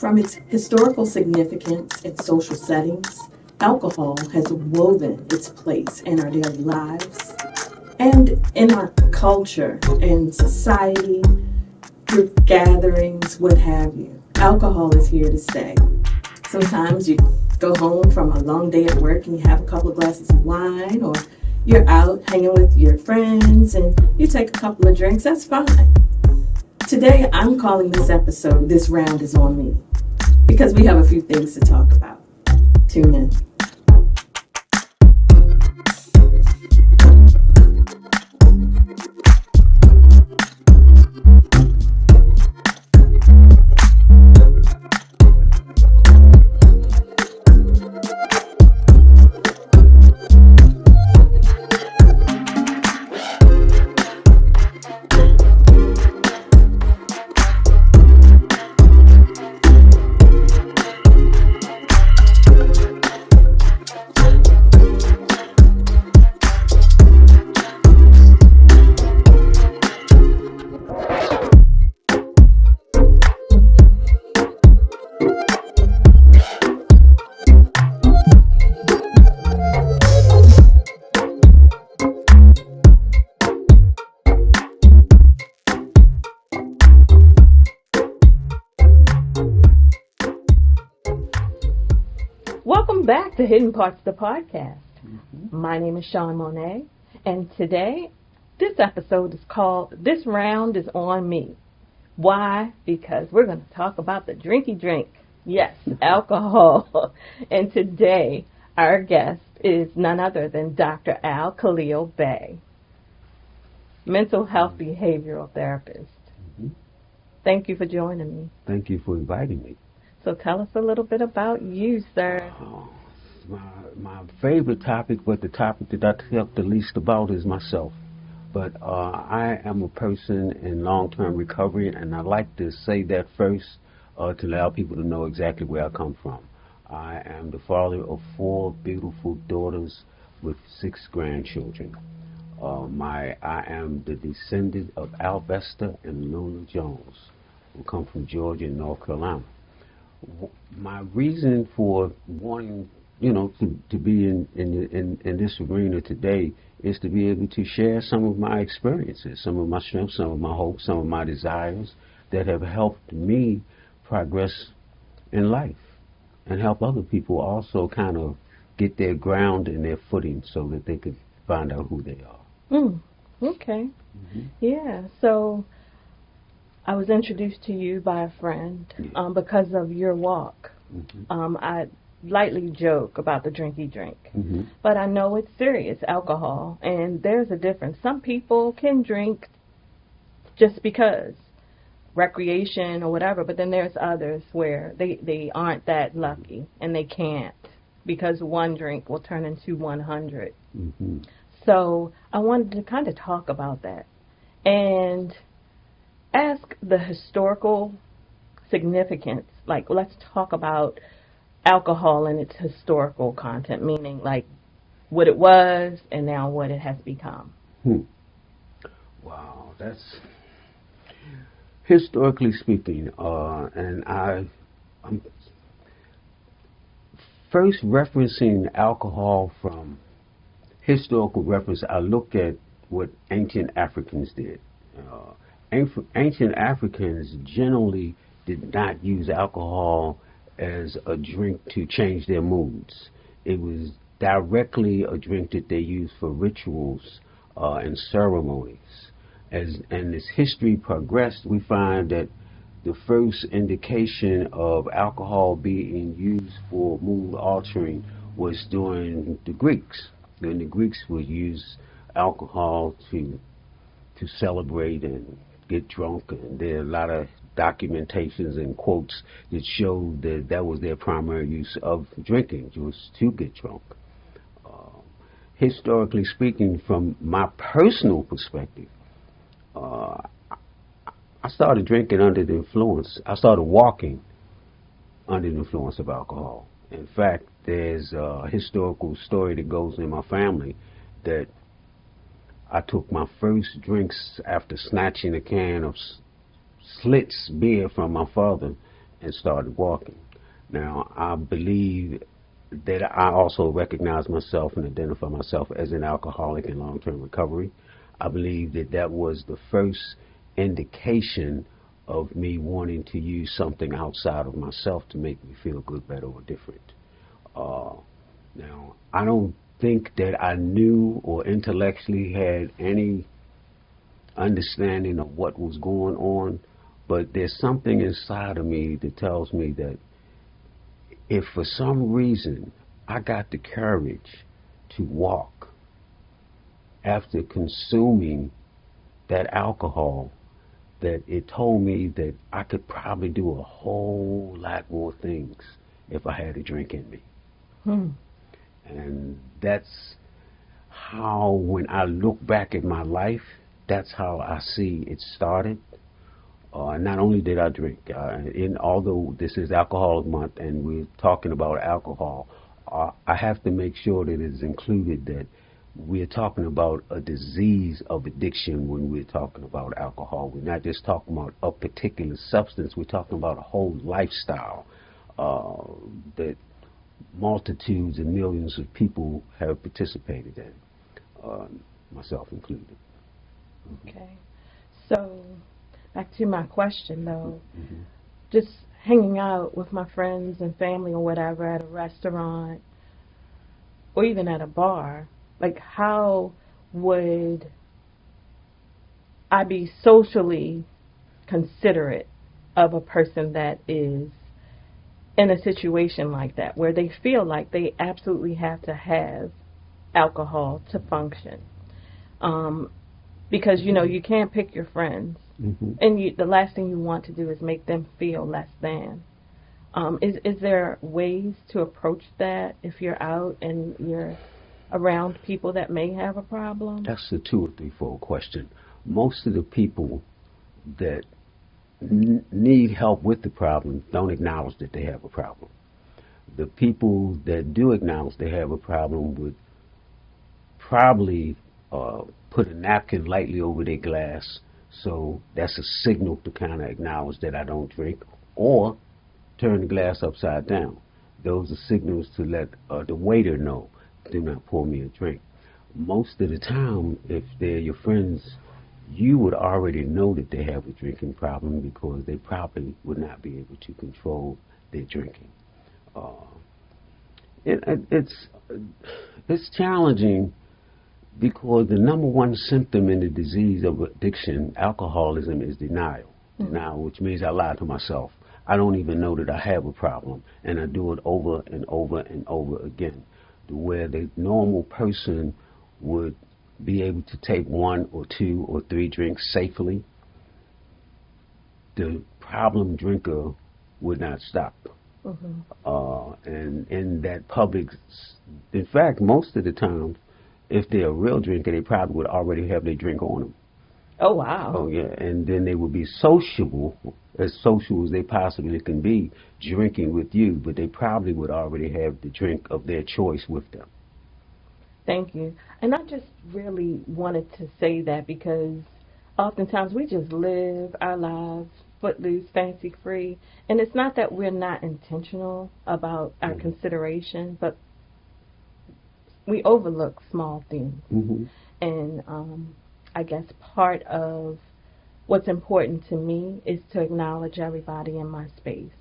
From its historical significance in social settings, alcohol has woven its place in our daily lives and in our culture and society, group gatherings, what have you. Alcohol is here to stay. Sometimes you go home from a long day at work and you have a couple of glasses of wine, or you're out hanging with your friends and you take a couple of drinks. That's fine. Today, I'm calling this episode, This Round is on Me, because we have a few things to talk about. Tune in. Welcome back to Hidden Parts of the Podcast. My name is Sean Monet, and today, this episode is called This Round is on Me. Why? Because we're going to talk about the drinky drink. Yes, alcohol. And today, our guest is none other than Dr. Khalil-Bey, mental health behavioral therapist. Thank you for joining me. Thank you for inviting me. So tell us a little bit about you, sir. My favorite topic, but the topic that I talk the least about is myself. But I am a person in long-term recovery, and I like to say that first to allow people to know exactly where I come from. I am the father of 4 beautiful daughters with 6 grandchildren. I am the descendant of Alvesta and Luna Jones, who come from Georgia and North Carolina. My reason for wanting, to be in this arena today is to be able to share some of my experiences, some of my strengths, some of my hopes, some of my desires that have helped me progress in life and help other people also kind of get their ground and their footing so that they could find out who they are. Okay. Yeah, so I was introduced to you by a friend because of your walk. I lightly joke about the drinky drink, but I know it's serious, alcohol, and there's a difference. Some people can drink just because, recreation or whatever, but then there's others where they aren't that lucky and they can't because one drink will turn into 100. So I wanted to kind of talk about that and ask the historical significance. Like, let's talk about alcohol and its historical content, meaning like what it was and now what it has become. Wow, that's historically speaking, and I'm first referencing alcohol from historical reference. I look at what ancient Africans did. Ancient Africans generally did not use alcohol as a drink to change their moods. It was directly a drink that they used for rituals and ceremonies. And as history progressed, we find that the first indication of alcohol being used for mood altering was during the Greeks. When the Greeks would use alcohol to celebrate and get drunk, and there are a lot of documentations and quotes that show that that was their primary use of drinking, was to get drunk. Historically speaking, from my personal perspective, I started drinking under the influence. I started walking under the influence of alcohol. In fact, there's a historical story that goes in my family that I took my first drinks after snatching a can of Slits beer from my father, and started walking. Now, I believe that I also recognize myself and identify myself as an alcoholic in long-term recovery. I believe that that was the first indication of me wanting to use something outside of myself to make me feel good, better, or different. Now, I don't think that I knew or intellectually had any understanding of what was going on, but there's something inside of me that tells me that if for some reason I got the courage to walk after consuming that alcohol, that it told me that I could probably do a whole lot more things if I had a drink in me. And that's how, when I look back at my life, that's how I see it started. Not only did I drink, although this is Alcoholic Month and we're talking about alcohol, I have to make sure that it is included that we're talking about a disease of addiction when we're talking about alcohol. We're not just talking about a particular substance. We're talking about a whole lifestyle that multitudes and millions of people have participated in, myself included. Okay. So, back to my question, though. Just hanging out with my friends and family or whatever at a restaurant or even at a bar, like, how would I be socially considerate of a person that is in a situation like that, where they feel like they absolutely have to have alcohol to function? Because, you know, you can't pick your friends. And the last thing you want to do is make them feel less than. Is there ways to approach that if you're out and you're around people that may have a problem? That's the 2 or 3-fold question. Most of the people that need help with the problem don't acknowledge that they have a problem. The people that do acknowledge they have a problem would probably put a napkin lightly over their glass, so that's a signal to kind of acknowledge that I don't drink, or turn the glass upside down. Those are signals to let the waiter know, do not pour me a drink. Most of the time, if they're your friends, you would already know that they have a drinking problem because they probably would not be able to control their drinking. It's challenging because the number one symptom in the disease of addiction, alcoholism, is denial. Denial, which means I lie to myself. I don't even know that I have a problem, and I do it over and over and over again. Where the normal person would be able to take 1 or 2 or 3 drinks safely, the problem drinker would not stop. And in that public, in fact, most of the time, if they're a real drinker, they probably would already have their drink on them. Oh, wow. Oh, yeah. And then they would be social as they possibly can be, drinking with you, but they probably would already have the drink of their choice with them. Thank you. And I just really wanted to say that because oftentimes we just live our lives footloose, fancy-free, and it's not that we're not intentional about our consideration, but we overlook small things. And I guess part of what's important to me is to acknowledge everybody in my space.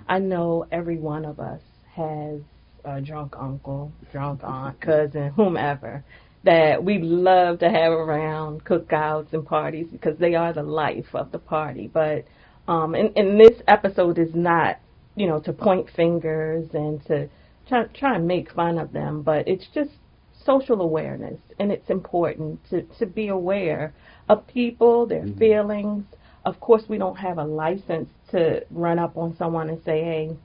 I know every one of us has a drunk uncle, drunk aunt, cousin, whomever, that we love to have around cookouts and parties because they are the life of the party. But and this episode is not, you know, to point fingers and to try and make fun of them, but it's just social awareness, and it's important to be aware of people, their feelings. Of course, we don't have a license to run up on someone and say, hey,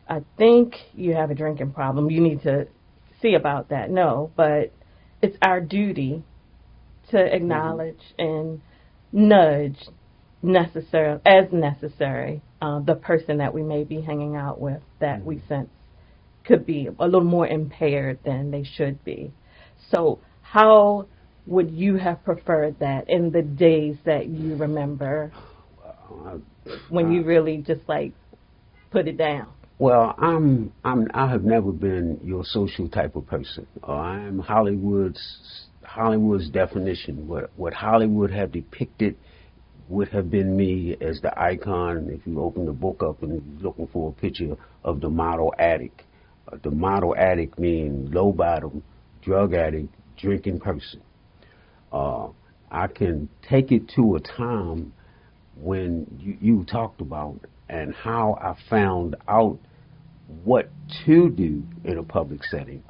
I think you have a drinking problem. You need to see about that. No, but it's our duty to acknowledge and nudge as necessary the person that we may be hanging out with that we sense could be a little more impaired than they should be. So how would you have preferred that in the days that you remember when you really just like put it down? Well, I have never been your social type of person. I'm Hollywood's definition. What Hollywood have depicted would have been me as the icon. If you open the book up and you're looking for a picture of the model addict, the model addict means low bottom, drug addict, drinking person. I can take it to a time when you talked about and how I found out what to do in a public setting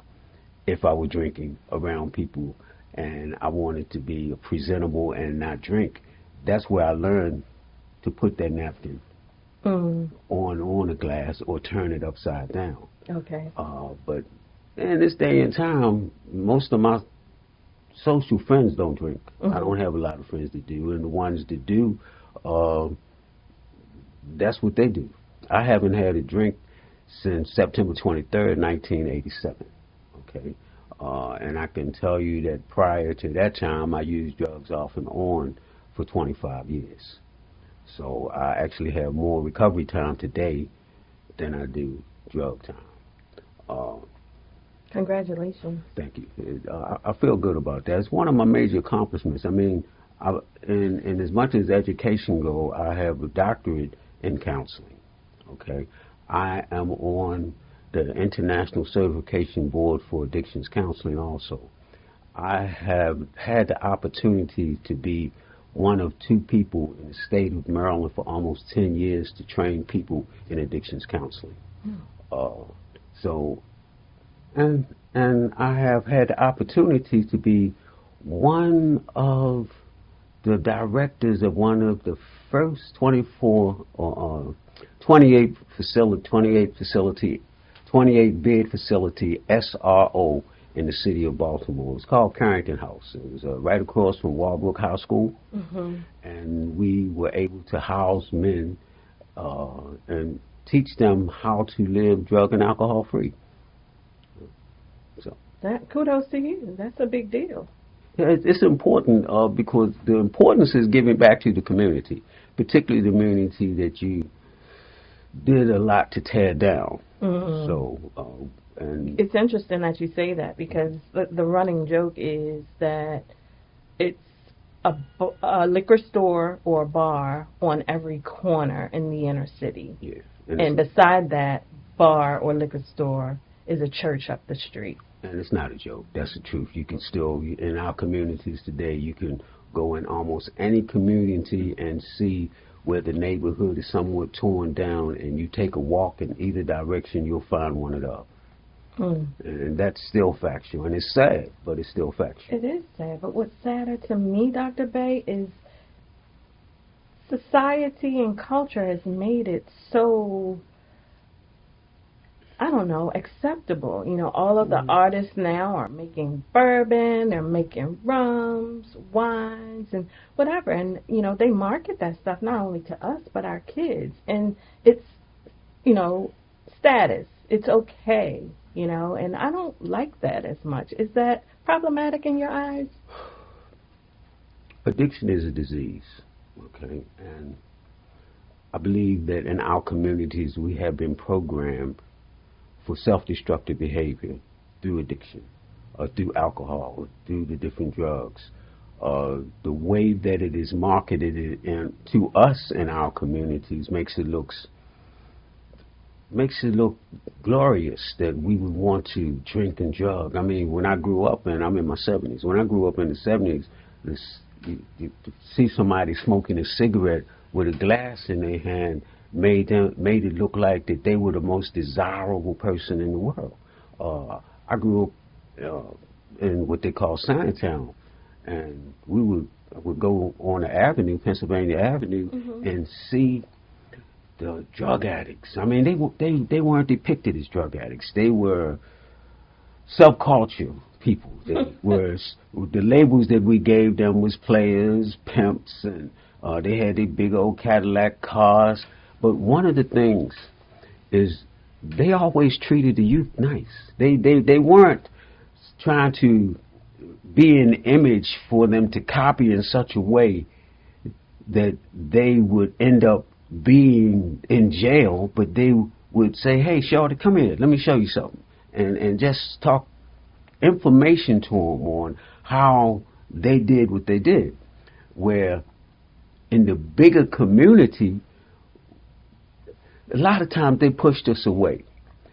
if I were drinking around people and I wanted to be presentable and not drink. That's where I learned to put that napkin on a glass or turn it upside down. Okay. But in this day and time, most of my social friends don't drink. I don't have a lot of friends that do, and the ones that do, that's what they do. I haven't had a drink since September 23rd, 1987. Okay, and I can tell you that prior to that time, I used drugs off and on for 25 years. So I actually have more recovery time today than I do drug time. Congratulations. Thank you. I feel good about that. It's one of my major accomplishments. I mean, in as much as education go, I have a doctorate in counseling. Okay, I am on the International Certification Board for Addictions Counseling also. I have had the opportunity to be one of two people in the state of Maryland for almost 10 years to train people in addictions counseling. And I have had the opportunity to be one of the directors of one of the first 28 bed facility SRO in the city of Baltimore. It's called Carrington House. It was right across from Walbrook High School, and we were able to house men and teach them how to live drug and alcohol free. So that kudos to you. That's a big deal. Yeah, it's important because the importance is giving back to the community, particularly the community that you did a lot to tear down. So, and it's interesting that you say that because the running joke is that it's a liquor store or a bar on every corner in the inner city. Yeah. And beside that bar or liquor store is a church up the street. And it's not a joke. That's the truth. You can still, in our communities today, you can go in almost any community and see where the neighborhood is somewhat torn down, and you take a walk in either direction, you'll find one of them. And that's still factual. And it's sad, but it's still factual. It is sad. But what's sadder to me, Dr. Bey, is society and culture has made it so, I don't know, acceptable. You know, all of the artists now are making bourbon, they're making rums, wines, and whatever. And, you know, they market that stuff not only to us, but our kids. And it's, you know, status. It's okay, you know, and I don't like that as much. Is that problematic in your eyes? Addiction is a disease, okay? And I believe that in our communities we have been programmed for self-destructive behavior through addiction, or through alcohol, or through the different drugs. The way that it is marketed to us in our communities makes it look glorious that we would want to drink and drug. I mean, when I grew up, and I'm in my 70s, when I grew up in the 70s, you see somebody smoking a cigarette with a glass in their hand made it look like that they were the most desirable person in the world. I grew up in what they call Chinatown, and we would go on the avenue, Pennsylvania Avenue, and see the drug addicts. I mean, they weren't depicted as drug addicts. They were subculture people. They were the labels that we gave them was players, pimps, and they had their big old Cadillac cars. But one of the things is they always treated the youth nice. They weren't trying to be an image for them to copy in such a way that they would end up being in jail, but they would say, hey, Shorty, come here, let me show you something. And just talk information to them on how they did what they did. Where in the bigger community, a lot of times they pushed us away.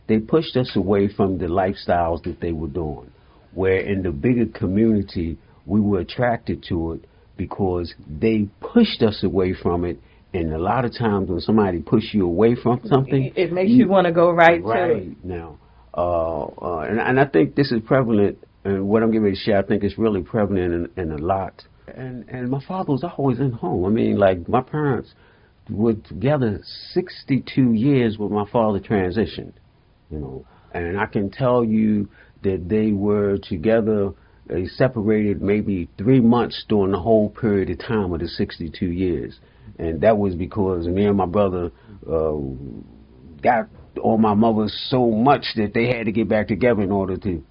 They pushed us away from the lifestyles that they were doing. Where in the bigger community, we were attracted to it because they pushed us away from it. And a lot of times when somebody pushes you away from something, it makes you want to go right to it. Right now. And I think this is prevalent, and what I'm getting ready to share, I think it's really prevalent in a lot. And my father was always in home. I mean, like, my parents were together 62 years when my father transitioned, you know. And I can tell you that they were together, they separated maybe 3 months during the whole period of time of the 62 years. And that was because me and my brother got on my mother so much that they had to get back together in order to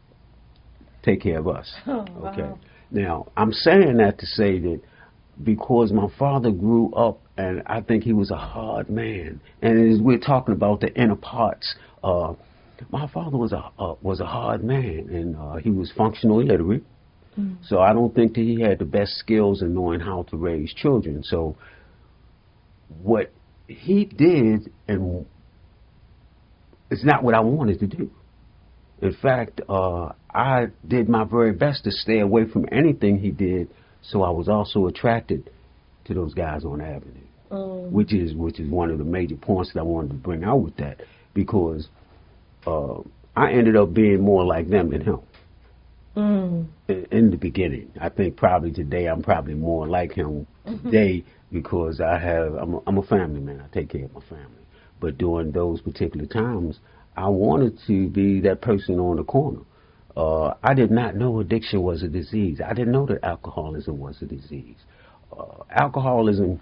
take care of us. Oh, okay. wow. Now, I'm saying that to say that because my father grew up, and I think he was a hard man, and as we're talking about the inner parts, my father was a hard man, and he was functional illiterate. So I don't think that he had the best skills in knowing how to raise children. So what he did, and it's not what I wanted to do. In fact, I did my very best to stay away from anything he did, so I was also attracted to those guys on the avenue, which is one of the major points that I wanted to bring out with that, because I ended up being more like them than him. In the beginning, I think probably today I'm probably more like him today because I'm a family man. I take care of my family. But during those particular times, I wanted to be that person on the corner. I did not know addiction was a disease. I didn't know that alcoholism was a disease. Alcoholism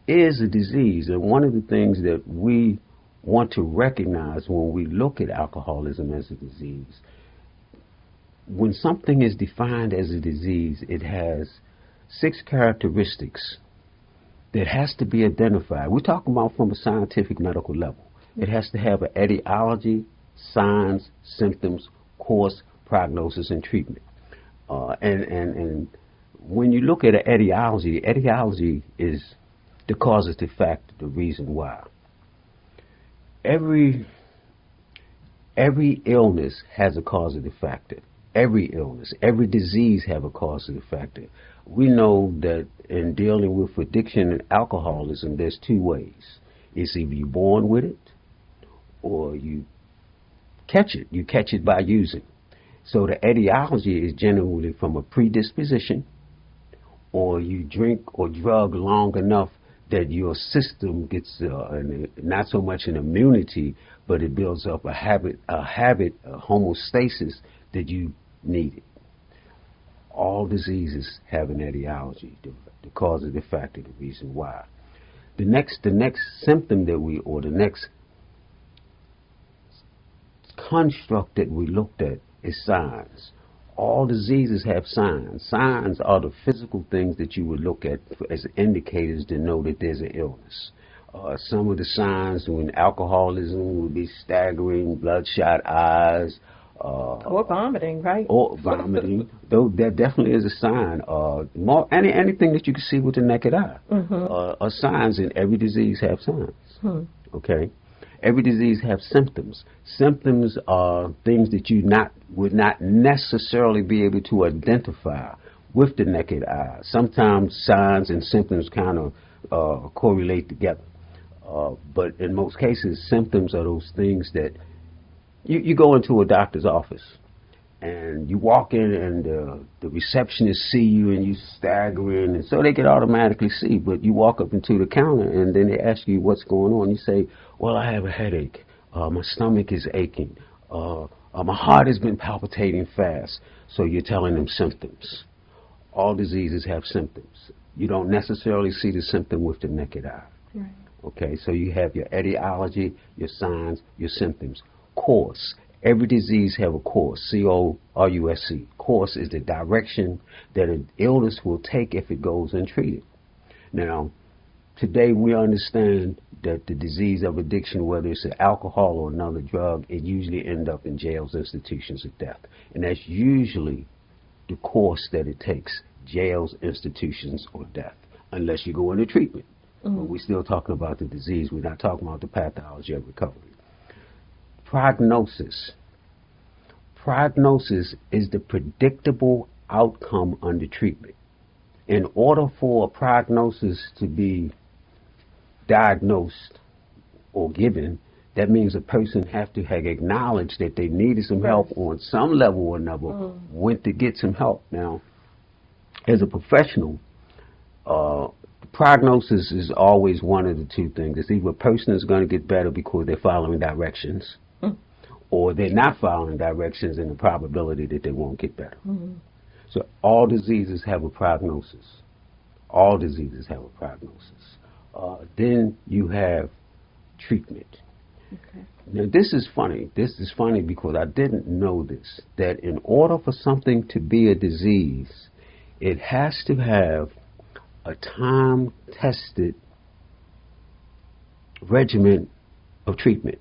is a disease, and one of the things that we want to recognize when we look at alcoholism as a disease, when something is defined as a disease, it has 6 characteristics that has to be identified. We're talking about from a scientific medical level. It has to have an etiology, signs, symptoms, course, prognosis, and treatment. And when you look at an etiology is the causative factor, the reason why. Every illness has a causative factor. Every illness, every disease have a causative factor. We know that in dealing with addiction and alcoholism, there's 2 ways. It's either you're born with it or you catch it. You catch it by using. So the etiology is generally from a predisposition, or you drink or drug long enough that your system gets not so much an immunity, but it builds up a habit, a homeostasis that you need it. All diseases have an etiology, the causative factor, the reason why. The next symptom that or the next construct that we looked at is signs. All diseases have signs. Signs are the physical things that you would look at as indicators to know that there's an illness. Some of the signs in alcoholism would be staggering, bloodshot eyes, or vomiting, right? Or vomiting. Though that definitely is a sign. Anything that you can see with the naked eye are signs, and every disease have signs. Okay, every disease have symptoms. Symptoms are things that you would not necessarily be able to identify with the naked eye. Sometimes signs and symptoms kind of correlate together, but in most cases, symptoms are those things that you go into a doctor's office and you walk in and the receptionist see you and you staggering, and so they can automatically see. But you walk up into the counter and then they ask you what's going on. You say, well, I have a headache. My stomach is aching. My heart has been palpitating fast. So you're telling them symptoms. All diseases have symptoms. You don't necessarily see the symptom with the naked eye. Right. Okay, so you have your etiology, your signs, your symptoms. Course. Every disease have a course. C-O-R-U-S-E. Course is the direction that an illness will take if it goes untreated. Now, Today we understand that the disease of addiction, whether it's alcohol or another drug, it usually ends up in jails, institutions, of death. And that's usually the course that it takes: jails, institutions, or death, unless you go into treatment. But we're still talking about the disease. We're not talking about the pathology of recovery. Prognosis. Prognosis is the predictable outcome under treatment. In order for a prognosis to be diagnosed or given, that means a person has to have acknowledged that they needed some help on some level or another, went to get some help. Now, as a professional, prognosis is always one of the two things. It's either a person is going to get better because they're following directions, or they're not following directions, and the probability that they won't get better. So all diseases have a prognosis. All diseases have a prognosis. Then you have treatment. Okay. Now this is funny. This is funny because I didn't know this, that in order for something to be a disease, it has to have a time-tested regimen of treatment.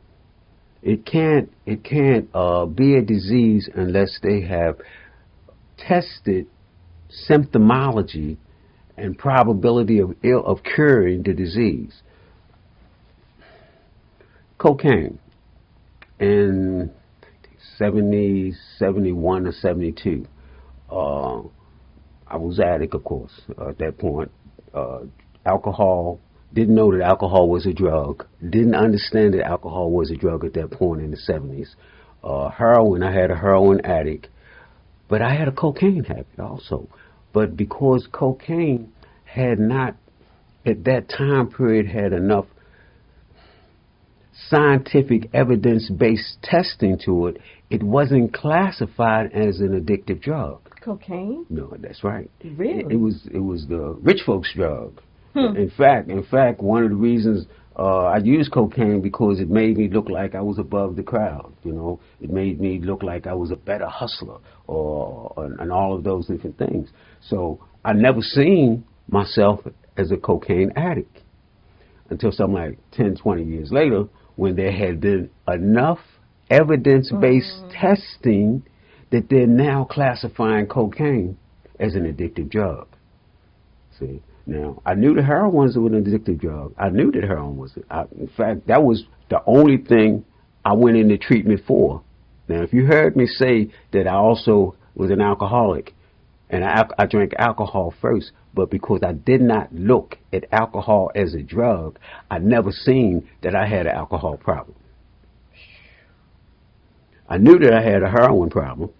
It can't be a disease unless they have tested symptomology and probability of curing the disease. Cocaine in 70, 71 or 72. I was addict, of course, at that point. Alcohol, didn't know that alcohol was a drug. Didn't understand that alcohol was a drug at that point in the 70s. Heroin, I had a heroin addict. But I had a cocaine habit also. But because cocaine had not, at that time period, had enough scientific evidence-based testing to it, it wasn't classified as an addictive drug. Cocaine? No, that's right. Really? It was the rich folks' drug. In fact, one of the reasons I used cocaine because it made me look like I was above the crowd. You know, it made me look like I was a better hustler, and all of those different things. So I never seen myself as a cocaine addict until something like 10, 20 years later, when there had been enough evidence-based testing that they're now classifying cocaine as an addictive drug. See? Now, I knew the heroin was an addictive drug. I knew that heroin was. In fact, that was the only thing I went into treatment for. Now, if you heard me say that I also was an alcoholic, and I drank alcohol first, but because I did not look at alcohol as a drug, I never seen that I had an alcohol problem. I knew that I had a heroin problem,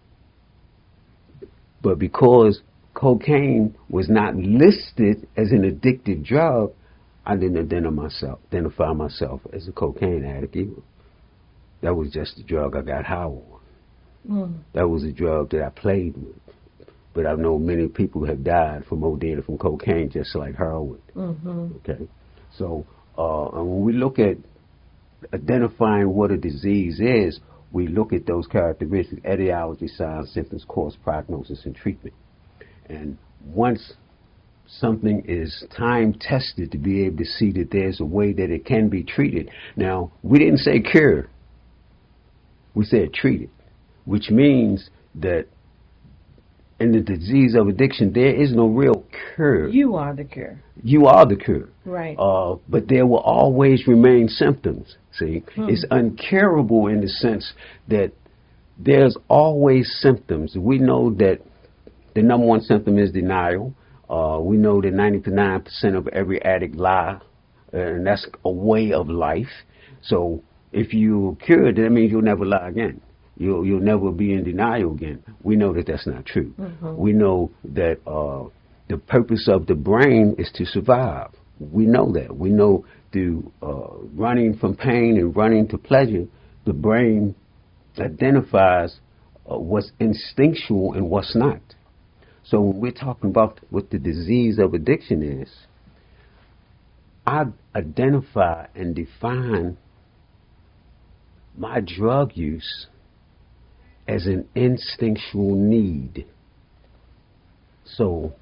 but because cocaine was not listed as an addictive drug, I didn't identify myself as a cocaine addict either. That was just a drug I got high on. That was a drug that I played with. But I know many people have died from ODing from cocaine, just like heroin. Okay, so and when we look at identifying what a disease is, we look at those characteristics: etiology, signs, symptoms, cause, prognosis, and treatment. And once something is time-tested to be able to see that there's a way that it can be treated. Now, we didn't say cure. We said treated, which means that in the disease of addiction, there is no real cure. You are the cure. You are the cure. Right. But there will always remain symptoms, see? It's uncurable in the sense that there's always symptoms. We know that the number one symptom is denial. We know that 99% of every addict lie, and that's a way of life. So if you're cured, that means you'll never lie again. You'll never be in denial again. We know that that's not true. We know that the purpose of the brain is to survive. We know that. We know through running from pain and running to pleasure, the brain identifies what's instinctual and what's not. So when we're talking about what the disease of addiction is, I identify and define my drug use as an instinctual need. So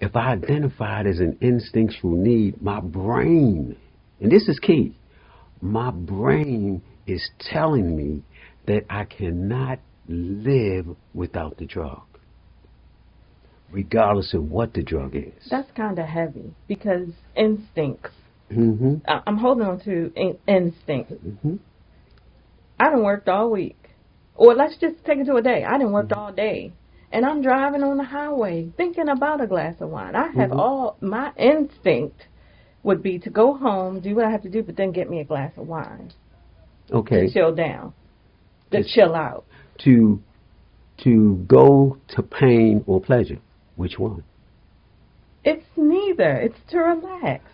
if I identify it as an instinctual need, my brain, and this is key, my brain is telling me that I cannot live without the drug, regardless of what the drug is. That's kind of heavy because instincts. Mm-hmm. I'm holding on to instinct. Mm-hmm. I done worked all week. Or let's just take it to a day. I done worked all day. And I'm driving on the highway thinking about a glass of wine. I have my instinct would be to go home, do what I have to do, but then get me a glass of wine. Okay. To chill down. To chill out. To go to pain or pleasure. Which one? It's neither. It's to relax.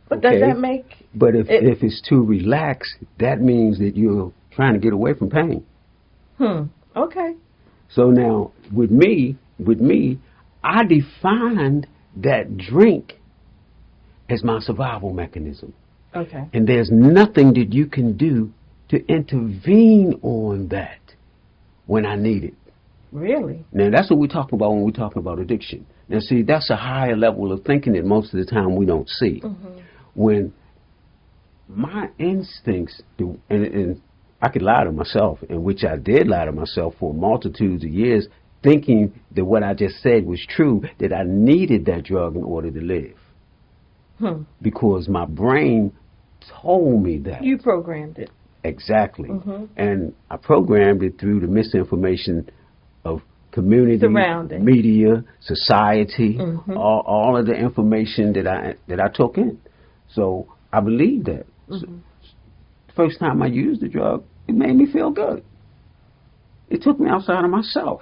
But okay. Does that make... But if it's to relax, that means that you're trying to get away from pain. Okay. So now, with me, I defined that drink as my survival mechanism. Okay. And there's nothing that you can do to intervene on that when I need it. Really? Now, that's what we're talking about when we're talking about addiction. Now, see, that's a higher level of thinking that most of the time we don't see. Mm-hmm. When my instincts do, and I could lie to myself, in which I did lie to myself for multitudes of years, thinking that what I just said was true, that I needed that drug in order to live. Because my brain told me that. You programmed it. Exactly. And I programmed it through the misinformation of community, surrounding, media, society, all of the information that I took in. So I believe that. So, first time I used the drug, it made me feel good. It took me outside of myself,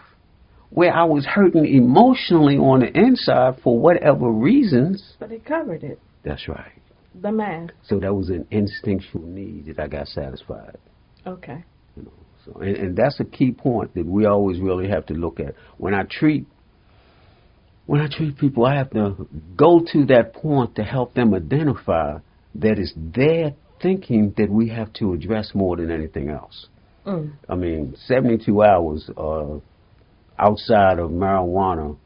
where I was hurting emotionally on the inside for whatever reasons. But it covered it. That's right. The mask. So that was an instinctual need that I got satisfied. Okay. You know, so and that's a key point that we always really have to look at. When I treat people, I have to go to that point to help them identify that it's their thinking that we have to address more than anything else. I mean, 72 hours outside of marijuana,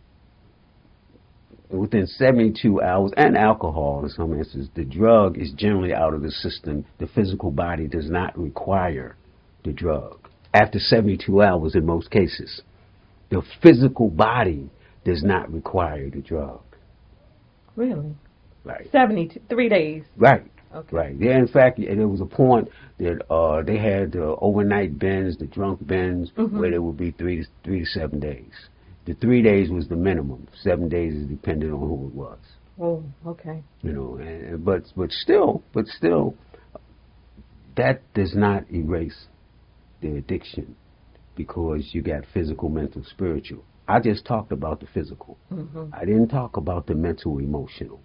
within 72 hours, and alcohol in some instances, the drug is generally out of the system. The physical body does not require the drug. After 72 hours in most cases, the physical body does not require the drug. Really? Right. 3 days. Right. Okay. Right. Yeah, in fact, there was a point that they had the overnight bins, the drunk bins, where there would be 3 to 7 days. The 3 days was the minimum. 7 days is dependent on who it was. Oh, okay. You know, but still, that does not erase the addiction, because you got physical, mental, spiritual. I just talked about the physical. I didn't talk about the mental, emotional.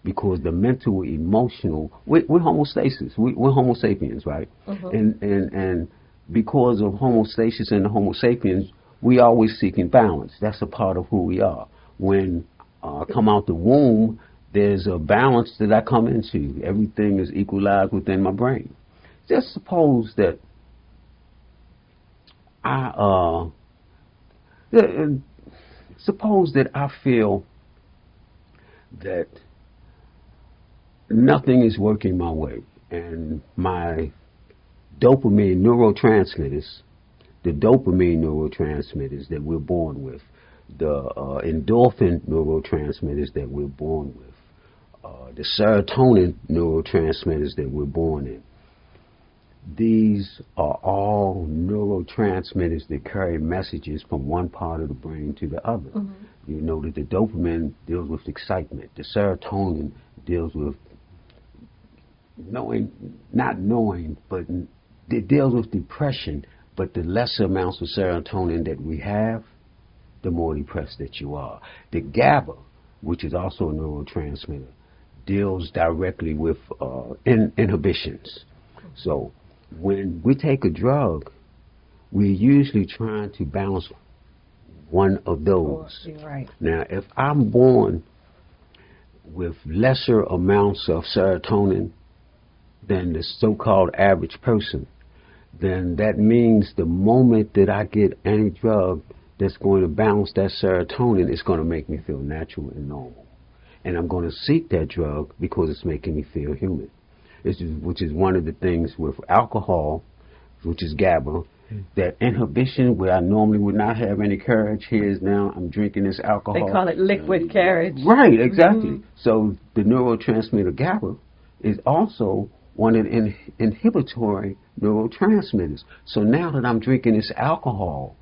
Because the mental, emotional, we're homostasis. We're Homo sapiens, right? And because of homostasis and the Homo sapiens, we always seeking balance. That's a part of who we are. When I come out the womb, there's a balance that I come into. Everything is equalized within my brain. Just suppose that I feel that nothing is working my way, and my dopamine neurotransmitters, the dopamine neurotransmitters that we're born with, the endorphin neurotransmitters that we're born with, the serotonin neurotransmitters that we're born in. These are all neurotransmitters that carry messages from one part of the brain to the other. You know that the dopamine deals with excitement. The serotonin deals with not knowing, but it deals with depression. But the lesser amounts of serotonin that we have, the more depressed that you are. The GABA, which is also a neurotransmitter, deals directly with inhibitions. So when we take a drug, we're usually trying to balance one of those. You're right. Now, if I'm born with lesser amounts of serotonin than the so-called average person, then that means the moment that I get any drug, that's going to balance that serotonin. It's going to make me feel natural and normal. And I'm going to seek that drug because it's making me feel human. Which is one of the things with alcohol, which is GABA, that inhibition where I normally would not have any courage. Here's now I'm drinking this alcohol. They call it liquid courage. Right, exactly. So the neurotransmitter GABA is also one of the inhibitory neurotransmitters. So now that I'm drinking this alcohol,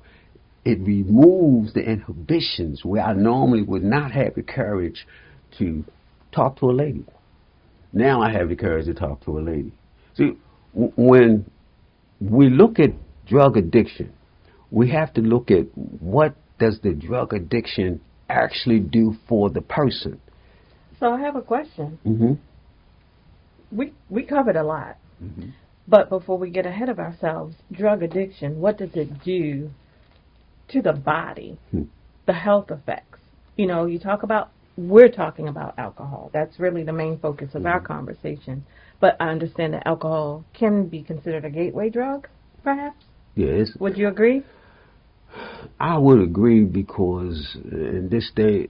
it removes the inhibitions where I normally would not have the courage to talk to a lady. Now I have the courage to talk to a lady. See, when we look at drug addiction, we have to look at what does the drug addiction actually do for the person. So I have a question. Mm-hmm. We covered a lot. Mm-hmm. But before we get ahead of ourselves, drug addiction, what does it do to the body? The health effects. You know, we're talking about alcohol. That's really the main focus of our conversation. But I understand that alcohol can be considered a gateway drug, perhaps? Yes. Would you agree? I would agree because in this day,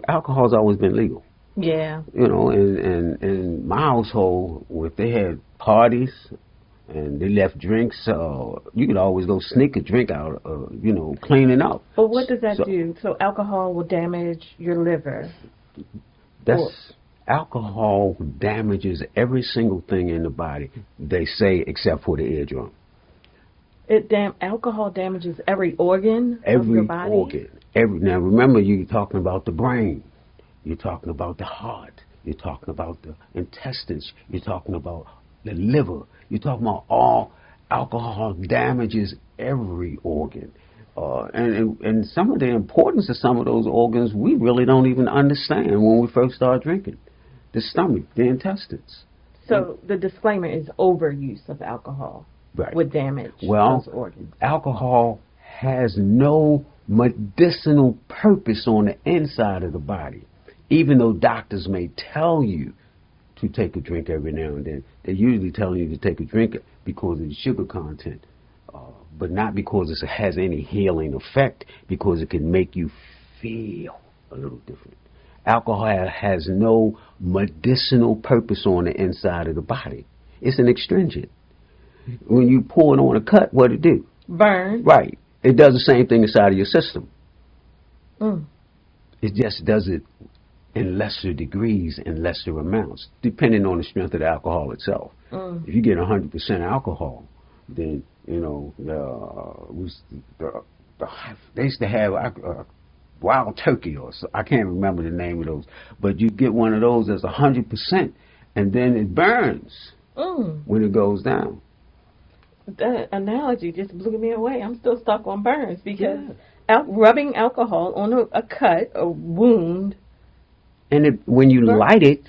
alcohol's always been legal. Yeah. You know, in my household, if they had parties and they left drinks, you could always go sneak a drink out, cleaning up. But what does that do? So alcohol will damage your liver. Alcohol damages every single thing in the body, they say, except for the eardrum. Alcohol damages every organ of your body? Every organ. Now, remember, you're talking about the brain. You're talking about the heart. You're talking about the intestines. You're talking about the liver. You're talking about all alcohol damages every organ. And some of the importance of some of those organs we really don't even understand when we first start drinking. The stomach, the intestines. So the disclaimer is overuse of alcohol would damage those organs. Alcohol has no medicinal purpose on the inside of the body. Even though doctors may tell you to take a drink every now and then, they're usually telling you to take a drink because of the sugar content, but not because it has any healing effect, because it can make you feel a little different. Alcohol has no medicinal purpose on the inside of the body. It's an astringent. When you pour it on a cut, what it do? Burn. Right. It does the same thing inside of your system. It just does it in lesser degrees and lesser amounts, depending on the strength of the alcohol itself. If you get 100% alcohol, then, they used to have wild turkey, or so, I can't remember the name of those, but you get one of those that's 100%, and then it burns when it goes down. That analogy just blew me away. I'm still stuck on burns because rubbing alcohol on a cut, a wound, and when you light it,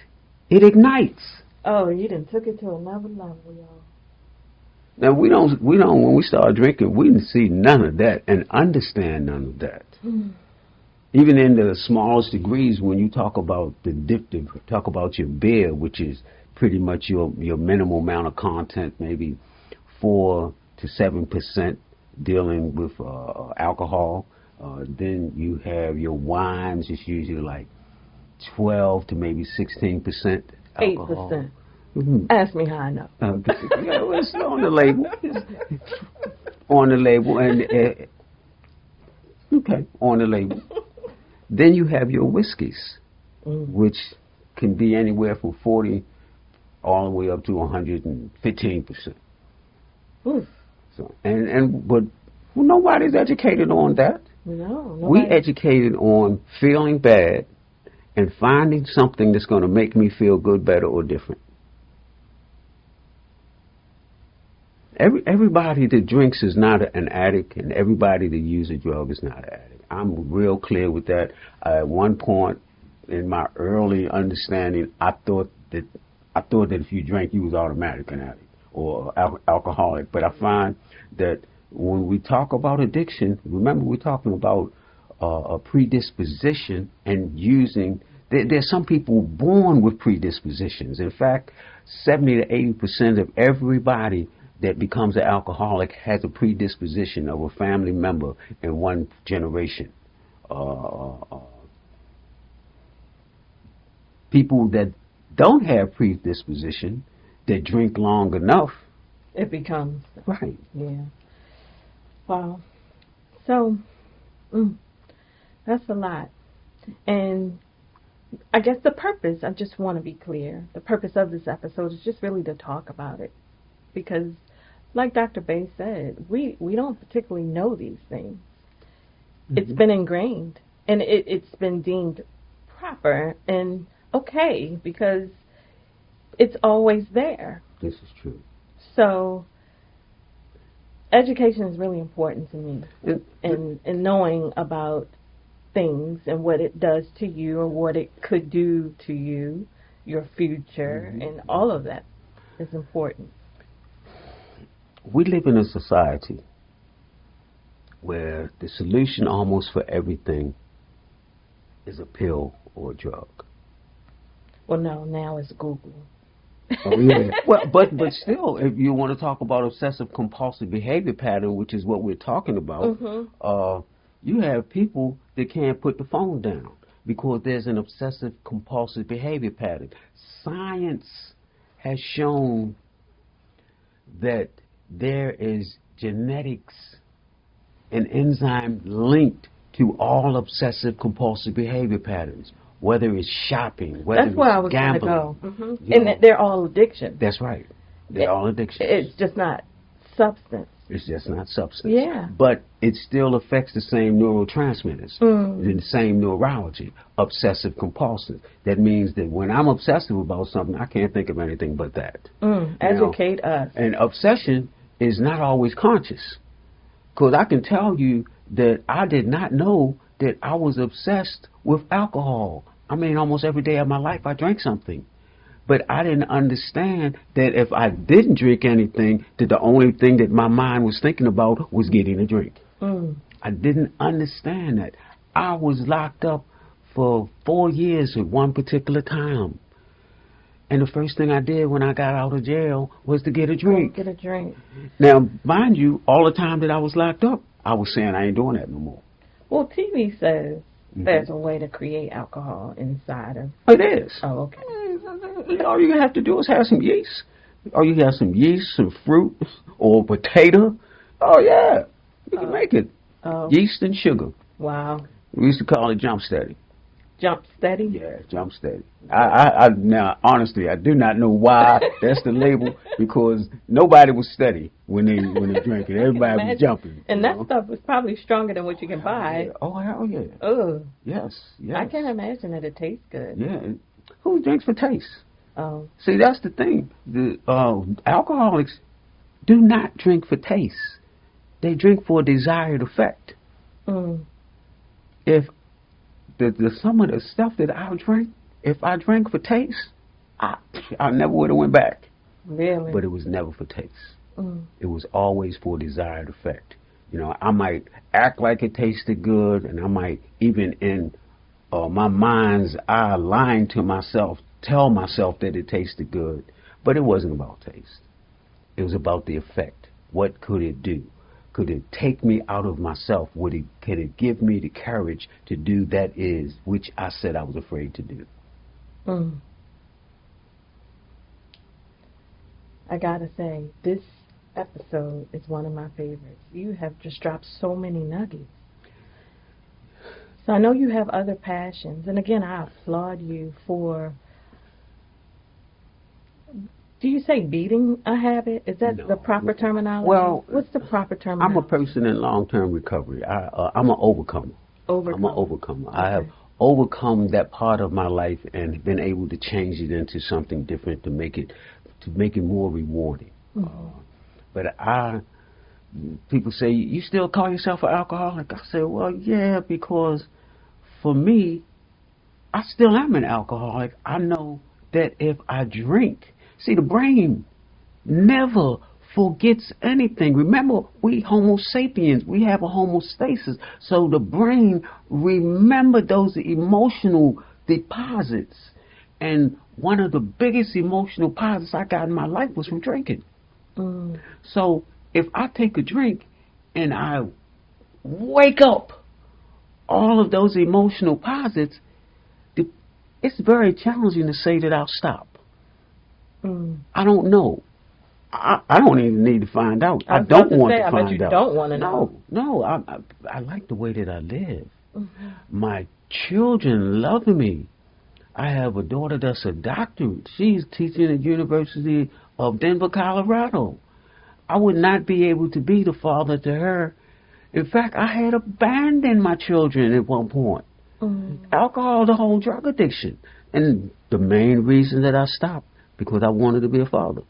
it ignites. Oh, you done took it to another level, y'all. Now we don't. When we start drinking, we didn't see none of that and understand none of that. Even in the smallest degrees, when you talk about talk about your beer, which is pretty much your minimal amount of content, maybe 4 to 7% dealing with alcohol. Then you have your wines. It's usually like 12 to maybe 16% alcohol. 8%. Ask me how I know. It's on the label. On the label, and on the label. Then you have your whiskeys, which can be anywhere from 40 all the way up to 115%. So, but nobody's educated on that. No, we educated on feeling bad and finding something that's going to make me feel good, better, or different. Everybody that drinks is not an addict, and everybody that uses a drug is not an addict. I'm real clear with that. At one point in my early understanding, I thought that if you drank, you was automatically an addict or alcoholic. But I find that when we talk about addiction, remember we're talking about a predisposition and using. There's some people born with predispositions. In fact, 70 to 80% of everybody that becomes an alcoholic has a predisposition of a family member in one generation. People that don't have predisposition, that drink long enough, it becomes. Right. Yeah. Wow. So, that's a lot. And I guess the purpose, I just want to be clear, the purpose of this episode is just really to talk about it. Because, like Dr. Bey said, we don't particularly know these things. Mm-hmm. It's been ingrained, and it's been deemed proper and okay because it's always there. This is true. So, education is really important to me, and knowing about things and what it does to you and what it could do to you, your future, and all of that is important. We live in a society where the solution almost for everything is a pill or a drug. Well, no, now it's Google. Oh, yeah. Well, but still, if you want to talk about obsessive compulsive behavior pattern, which is what we're talking about, you have people that can't put the phone down because there's an obsessive compulsive behavior pattern. Science has shown that there is genetics and enzyme linked to all obsessive compulsive behavior patterns. Whether it's shopping, whether that's where I it's was gambling. going to go. And they're all addictions. That's right. They're all addictions. It's just not substance. It's just not substance. Yeah. But it still affects the same neurotransmitters, the same neurology, obsessive compulsive. That means that when I'm obsessive about something, I can't think of anything but that. Educate us. And obsession is not always conscious. Because I can tell you that I did not know that I was obsessed with alcohol. I mean, almost every day of my life I drank something. But I didn't understand that if I didn't drink anything, that the only thing that my mind was thinking about was getting a drink. I didn't understand that. I was locked up for 4 years at one particular time. And the first thing I did when I got out of jail was to get a drink. Get a drink. Now, mind you, all the time that I was locked up, I was saying I ain't doing that no more. Well, TV says there's a way to create alcohol inside of... It is. Oh, okay. All you have to do is have some yeast. Or you have some yeast, some fruit, or potato. Oh, yeah. You can make it. Yeast and sugar. Wow. We used to call it jump steady. Jump steady? Yeah, jump steady. Now, honestly, I do not know why that's the label, because nobody was steady when they drank it. Everybody was jumping. And that stuff was probably stronger than what you can buy. Yeah. Oh, hell yeah. Ugh. Yes. I can't imagine that it tastes good. Yeah. Who drinks for taste? Oh. See, that's the thing. The alcoholics do not drink for taste. They drink for a desired effect. If some of the stuff that I drink, if I drank for taste, I never would have went back. Really? But it was never for taste. It was always for a desired effect. You know, I might act like it tasted good, and I might even in my mind's eye, lying to myself, tell myself that it tasted good. But it wasn't about taste. It was about the effect. What could it do? Could it take me out of myself? Could it give me the courage to do that which I said I was afraid to do? I gotta say, this episode is one of my favorites. You have just dropped so many nuggets. So I know you have other passions, and again, I applaud you for... Do you say beating a habit? Is that the proper terminology? Well, what's the proper terminology? I'm a person in long-term recovery. I'm an overcomer. I'm an overcomer. Okay. I have overcome that part of my life and been able to change it into something different to make it more rewarding. But people say, you still call yourself an alcoholic? I say, well, yeah, because for me, I still am an alcoholic. I know that if I drink, see, the brain never forgets anything. Remember, we Homo sapiens, we have a homeostasis. So the brain remember those emotional deposits. And one of the biggest emotional deposits I got in my life was from drinking. Mm. So if I take a drink and I wake up all of those emotional posits, it's very challenging to say that I'll stop. Mm. I don't know. I don't even need to find out. I was don't about to want say, to I bet find you out. don't want to know. No, I like the way that I live. Mm-hmm. My children love me. I have a daughter that's a doctor. She's teaching at the University of Denver, Colorado. I would not be able to be the father to her. In fact, I had abandoned my children at one point. Mm. Alcohol, the whole drug addiction. And the main reason that I stopped, because I wanted to be a father.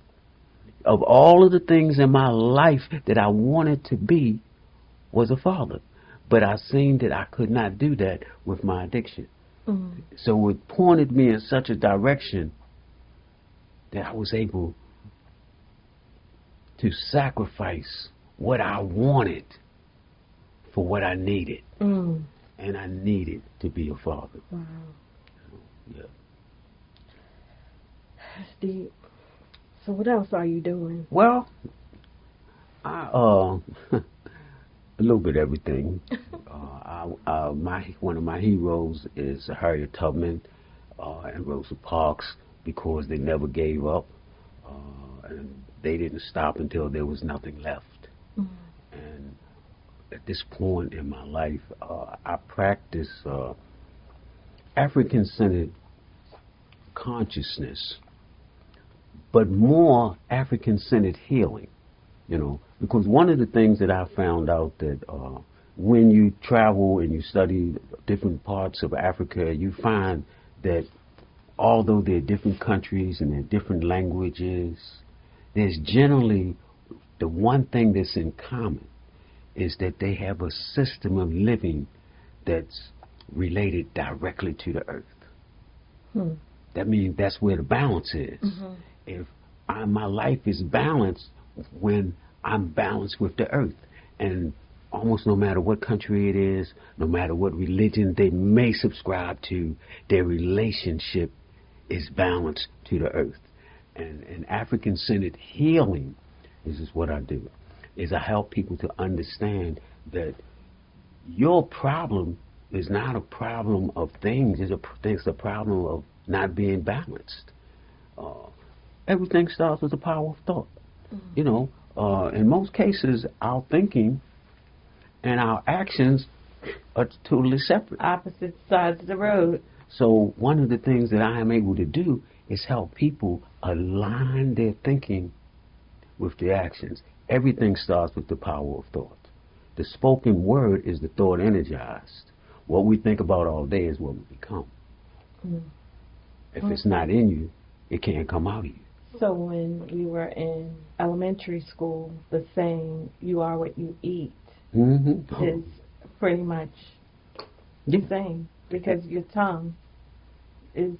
Of all of the things in my life that I wanted to be was a father. But I seen that I could not do that with my addiction. Mm. So it pointed me in such a direction that I was able to sacrifice what I wanted for what I needed. Mm. And I needed to be a father. Wow. Yeah. That's deep. So what else are you doing? Well, I a little bit of everything. One of my heroes is Harriet Tubman and Rosa Parks, because they never gave up, and they didn't stop until there was nothing left. Mm. And at this point in my life, I practice African-centered consciousness, but more African-centered healing, because one of the things that I found out that when you travel and you study different parts of Africa, you find that although there are different countries and there are different languages, there's generally the one thing that's in common is that they have a system of living that's related directly to the earth. Hmm. That means that's where the balance is. Mm-hmm. If my life is balanced when I'm balanced with the earth. And almost no matter what country it is, no matter what religion they may subscribe to, their relationship is balanced to the earth. And African-centered healing, this is what I do, is I help people to understand that your problem is not a problem of things, it's a problem of not being balanced. Everything starts with the power of thought. Mm-hmm. In most cases, our thinking and our actions are totally separate. Opposite sides of the road. So one of the things that I am able to do is help people align their thinking with their actions. Everything starts with the power of thought. The spoken word is the thought energized. What we think about all day is what we become. Mm. If it's not in you, it can't come out of you. So when we were in elementary school, the saying, you are what you eat, mm-hmm. is pretty much the same. Because your tongue is,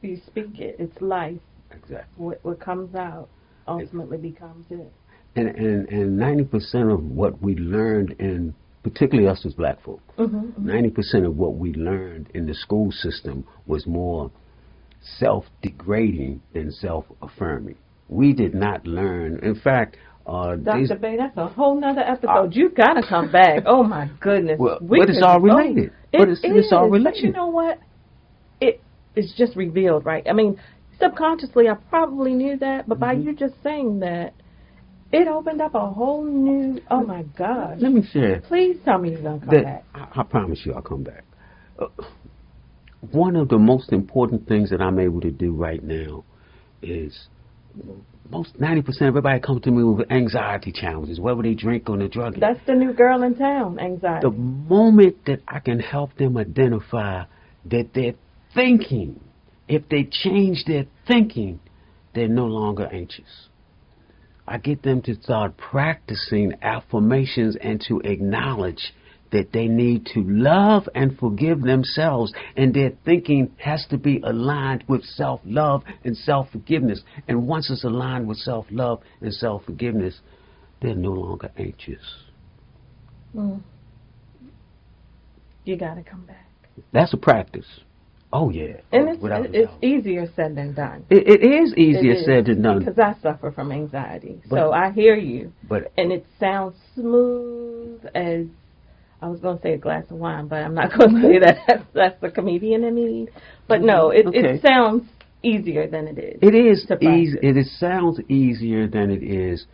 you speak it, it's life. Exactly. What comes out ultimately becomes it. And 90% of what we learned in, particularly us as black folk, 90% of what we learned in the school system was more self-degrading than self-affirming. We did not learn. In fact, Dr. Bey, that's a whole nother episode. You gotta come back. Oh my goodness. Well, but it's all related. It's all related. But you know what? It's just revealed, right? I mean, subconsciously, I probably knew that, but by you just saying that, it opened up a whole new. Oh my gosh! Let me share. Please tell me you're gonna come back. I promise you, I'll come back. One of the most important things that I'm able to do right now is 90% of everybody comes to me with anxiety challenges, whether they drink or they drug. That's the new girl in town, anxiety. The moment that I can help them identify that they're thinking, if they change their thinking, they're no longer anxious. I get them to start practicing affirmations and to acknowledge that they need to love and forgive themselves, and their thinking has to be aligned with self-love and self-forgiveness. And once it's aligned with self-love and self-forgiveness, they're no longer anxious. Mm. You got to come back. That's a practice. Oh, yeah. And it's doubt. easier said than done. It is easier said than done. Because I suffer from anxiety. So I hear you. And it sounds smooth as, I was going to say a glass of wine, but I'm not going to say that. That's the comedian in me. But no, it sounds easier than it is. It is easy. It sounds easier than it is.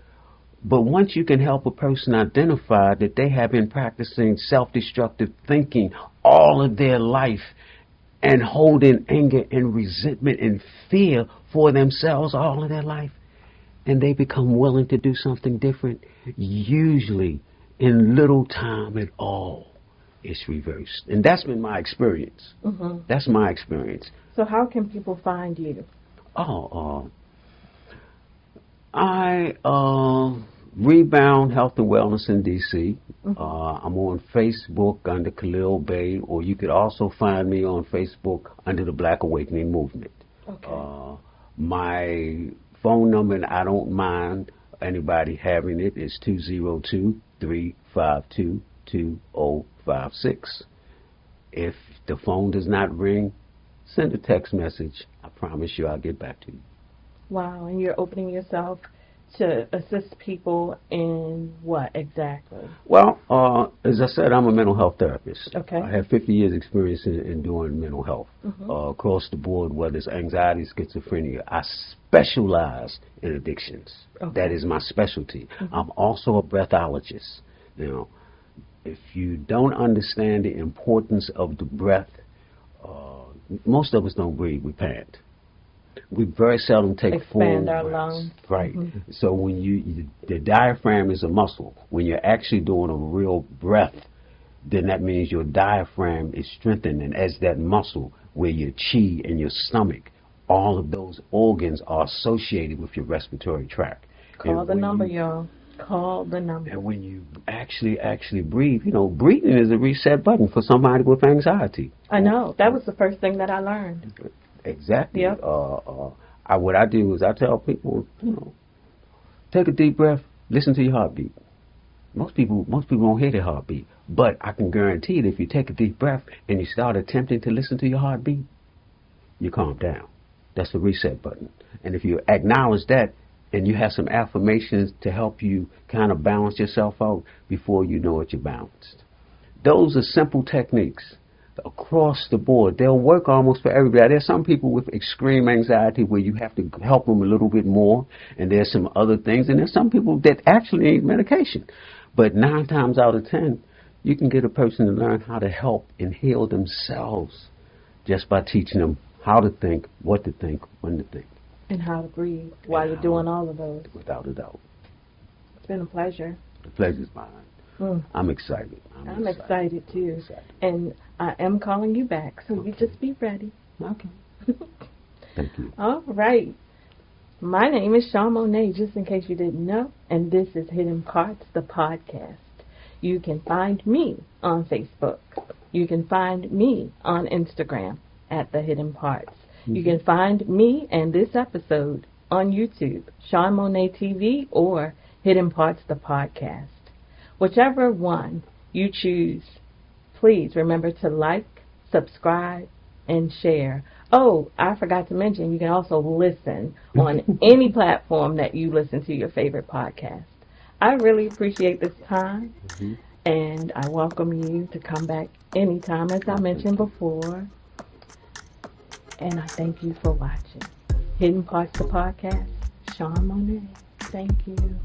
But once you can help a person identify that they have been practicing self-destructive thinking all of their life and holding anger and resentment and fear for themselves all of their life, and they become willing to do something different, usually in little time at all, it's reversed. And that's been my experience. Mm-hmm. That's my experience. So how can people find you? I Rebound Health and Wellness in D.C. Mm-hmm. I'm on Facebook under Khalil-Bey, or you could also find me on Facebook under the Black Awakening Movement. Okay. My phone number, and I don't mind anybody having it, is 202-352-2056. If the phone does not ring, send a text message. I promise you I'll get back to you. Wow, and you're opening yourself to assist people in what exactly? Well, as I said, I'm a mental health therapist. Okay. I have 50 years experience in doing mental health. Mm-hmm. Across the board, whether it's anxiety, schizophrenia. I specialize in addictions. Okay. That is my specialty. Mm-hmm. I'm also a breathologist. You know, if you don't understand the importance of the breath, most of us don't breathe, we pant. We very seldom take expand our lungs. Right. Mm-hmm. So when the diaphragm is a muscle. When you're actually doing a real breath, then that means your diaphragm is strengthened, and as that muscle, where your chi and your stomach, all of those organs are associated with your respiratory tract. Call the number, y'all. Call the number. And when you actually breathe, you know, breathing is a reset button for somebody with anxiety. I know. That was the first thing that I learned. Exactly. Yep. What I do is I tell people, you know, take a deep breath, listen to your heartbeat. Most people don't hear their heartbeat, but I can guarantee that if you take a deep breath and you start attempting to listen to your heartbeat, you calm down. That's the reset button. And if you acknowledge that and you have some affirmations to help you kind of balance yourself out, before you know it, you're balanced. Those are simple techniques. Across the board, they'll work almost for everybody. There's some people with extreme anxiety where you have to help them a little bit more, and there's some other things, and there's some people that actually need medication. But 9 times out of 10, you can get a person to learn how to help and heal themselves just by teaching them how to think, what to think, when to think. And how to breathe while you're doing all of those. Without a doubt. It's been a pleasure. The pleasure's mine. I'm excited. I'm excited too. And I am calling you back, so you just be ready. Okay. Thank you. All right. My name is Shawn Monet, just in case you didn't know, and this is Hidden Parts, the podcast. You can find me on Facebook. You can find me on Instagram at The Hidden Parts. Mm-hmm. You can find me and this episode on YouTube, Shawn Monet TV, or Hidden Parts, the podcast. Whichever one you choose, please remember to like, subscribe, and share. Oh, I forgot to mention, you can also listen on any platform that you listen to your favorite podcast. I really appreciate this time, and I welcome you to come back anytime, as I mentioned before. And I thank you for watching. Hidden Parts, the podcast, Shawn Monet. Thank you.